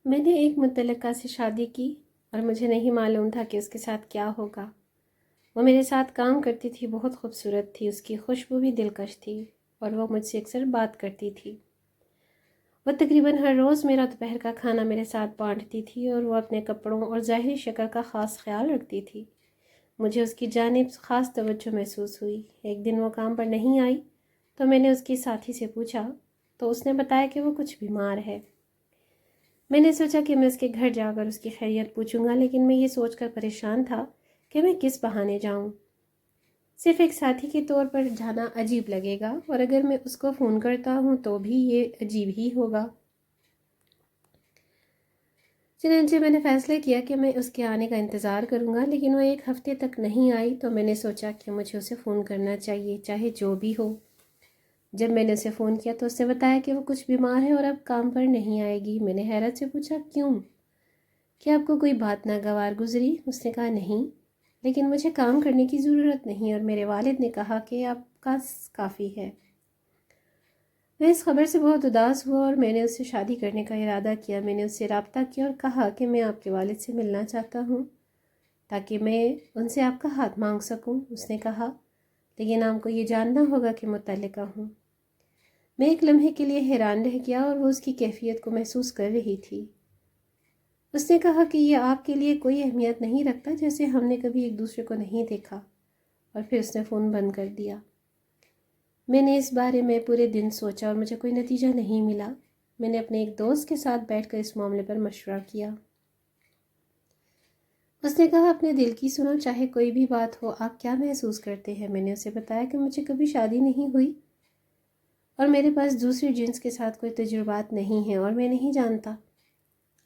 میں نے ایک متعلقہ سے شادی کی اور مجھے نہیں معلوم تھا کہ اس کے ساتھ کیا ہوگا۔ وہ میرے ساتھ کام کرتی تھی، بہت خوبصورت تھی، اس کی خوشبو بھی دلکش تھی اور وہ مجھ سے اکثر بات کرتی تھی۔ وہ تقریباً ہر روز میرا دوپہر کا کھانا میرے ساتھ بانٹتی تھی اور وہ اپنے کپڑوں اور ظاہری شکل کا خاص خیال رکھتی تھی۔ مجھے اس کی جانب خاص توجہ محسوس ہوئی۔ ایک دن وہ کام پر نہیں آئی تو میں نے اس کی ساتھی سے پوچھا تو اس نے بتایا کہ وہ کچھ بیمار ہے۔ میں نے سوچا کہ میں اس کے گھر جا کر اس کی خیریت پوچھوں گا، لیکن میں یہ سوچ کر پریشان تھا کہ میں کس بہانے جاؤں۔ صرف ایک ساتھی کے طور پر جانا عجیب لگے گا اور اگر میں اس کو فون کرتا ہوں تو بھی یہ عجیب ہی ہوگا۔ چنانچہ میں نے فیصلہ کیا کہ میں اس کے آنے کا انتظار کروں گا، لیکن وہ ایک ہفتے تک نہیں آئی تو میں نے سوچا کہ مجھے اسے فون کرنا چاہیے، چاہے جو بھی ہو۔ جب میں نے اسے فون کیا تو اس نے بتایا کہ وہ کچھ بیمار ہے اور اب کام پر نہیں آئے گی۔ میں نے حیرت سے پوچھا کیوں؟ کیا آپ کو کوئی بات ناگوار گزری؟ اس نے کہا نہیں، لیکن مجھے کام کرنے کی ضرورت نہیں اور میرے والد نے کہا کہ آپ کا کافی ہے۔ میں اس خبر سے بہت اداس ہوا اور میں نے اس سے شادی کرنے کا ارادہ کیا۔ میں نے اس سے رابطہ کیا اور کہا کہ میں آپ کے والد سے ملنا چاہتا ہوں تاکہ میں ان سے آپ کا ہاتھ مانگ سکوں۔ اس نے کہا لیکن آپ کو یہ جاننا ہوگا کہ متعلقہ ہوں۔ میں ایک لمحے کے لیے حیران رہ گیا اور وہ اس کی کیفیت کو محسوس کر رہی تھی۔ اس نے کہا کہ یہ آپ کے لیے کوئی اہمیت نہیں رکھتا، جیسے ہم نے کبھی ایک دوسرے کو نہیں دیکھا، اور پھر اس نے فون بند کر دیا۔ میں نے اس بارے میں پورے دن سوچا اور مجھے کوئی نتیجہ نہیں ملا۔ میں نے اپنے ایک دوست کے ساتھ بیٹھ کر اس معاملے پر مشورہ کیا۔ اس نے کہا اپنے دل کی سنو، چاہے کوئی بھی بات ہو، آپ کیا محسوس کرتے ہیں؟ میں نے اسے بتایا کہ مجھے کبھی شادی نہیں ہوئی اور میرے پاس دوسری جنس کے ساتھ کوئی تجربات نہیں ہیں اور میں نہیں جانتا،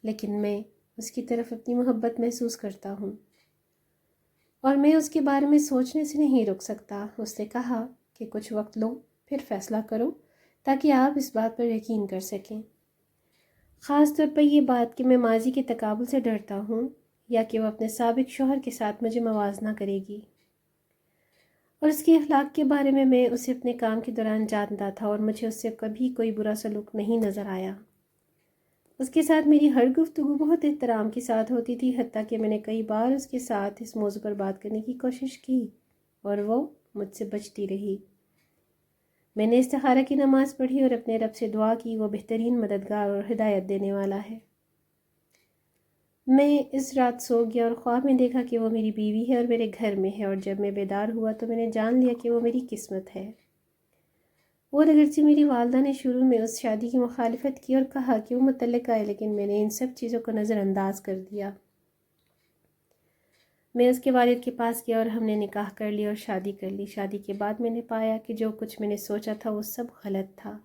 لیکن میں اس کی طرف اپنی محبت محسوس کرتا ہوں اور میں اس کے بارے میں سوچنے سے نہیں رک سکتا۔ اس نے کہا کہ کچھ وقت لو، پھر فیصلہ کرو تاکہ آپ اس بات پر یقین کر سکیں، خاص طور پر یہ بات کہ میں ماضی کے تقابل سے ڈرتا ہوں یا کہ وہ اپنے سابق شوہر کے ساتھ مجھے موازنہ کرے گی۔ اور اس کے اخلاق کے بارے میں اسے اپنے کام کے دوران جانتا تھا اور مجھے اس سے کبھی کوئی برا سلوک نہیں نظر آیا۔ اس کے ساتھ میری ہر گفتگو بہت احترام کے ساتھ ہوتی تھی، حتیٰ کہ میں نے کئی بار اس کے ساتھ اس موضوع پر بات کرنے کی کوشش کی اور وہ مجھ سے بچتی رہی۔ میں نے استخارہ کی نماز پڑھی اور اپنے رب سے دعا کی، وہ بہترین مددگار اور ہدایت دینے والا ہے۔ میں اس رات سو گیا اور خواب میں دیکھا کہ وہ میری بیوی ہے اور میرے گھر میں ہے، اور جب میں بیدار ہوا تو میں نے جان لیا کہ وہ میری قسمت ہے۔ اور اگرچہ میری والدہ نے شروع میں اس شادی کی مخالفت کی اور کہا کہ وہ متعلقہ ہے، لیکن میں نے ان سب چیزوں کو نظر انداز کر دیا۔ میں اس کے والد کے پاس گیا اور ہم نے نکاح کر لیا اور شادی کر لی۔ شادی کے بعد میں نے پایا کہ جو کچھ میں نے سوچا تھا وہ سب غلط تھا۔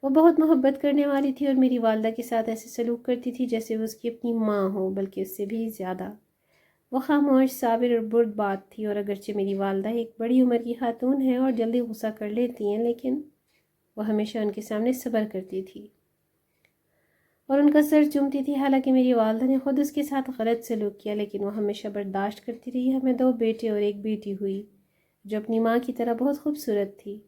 وہ بہت محبت کرنے والی تھی اور میری والدہ کے ساتھ ایسے سلوک کرتی تھی جیسے وہ اس کی اپنی ماں ہو، بلکہ اس سے بھی زیادہ۔ وہ خاموش، صابر اور بردبار تھی، اور اگرچہ میری والدہ ایک بڑی عمر کی خاتون ہے اور جلدی غصہ کر لیتی ہیں، لیکن وہ ہمیشہ ان کے سامنے صبر کرتی تھی اور ان کا سر چومتی تھی۔ حالانکہ میری والدہ نے خود اس کے ساتھ غلط سلوک کیا، لیکن وہ ہمیشہ برداشت کرتی رہی۔ ہمیں 2 بیٹے اور ایک بیٹی ہوئی جو اپنی ماں کی طرح بہت خوبصورت تھی۔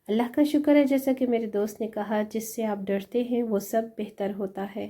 اللہ کا شکر ہے، جیسا کہ میرے دوست نے کہا، جس سے آپ ڈرتے ہیں وہ سب بہتر ہوتا ہے۔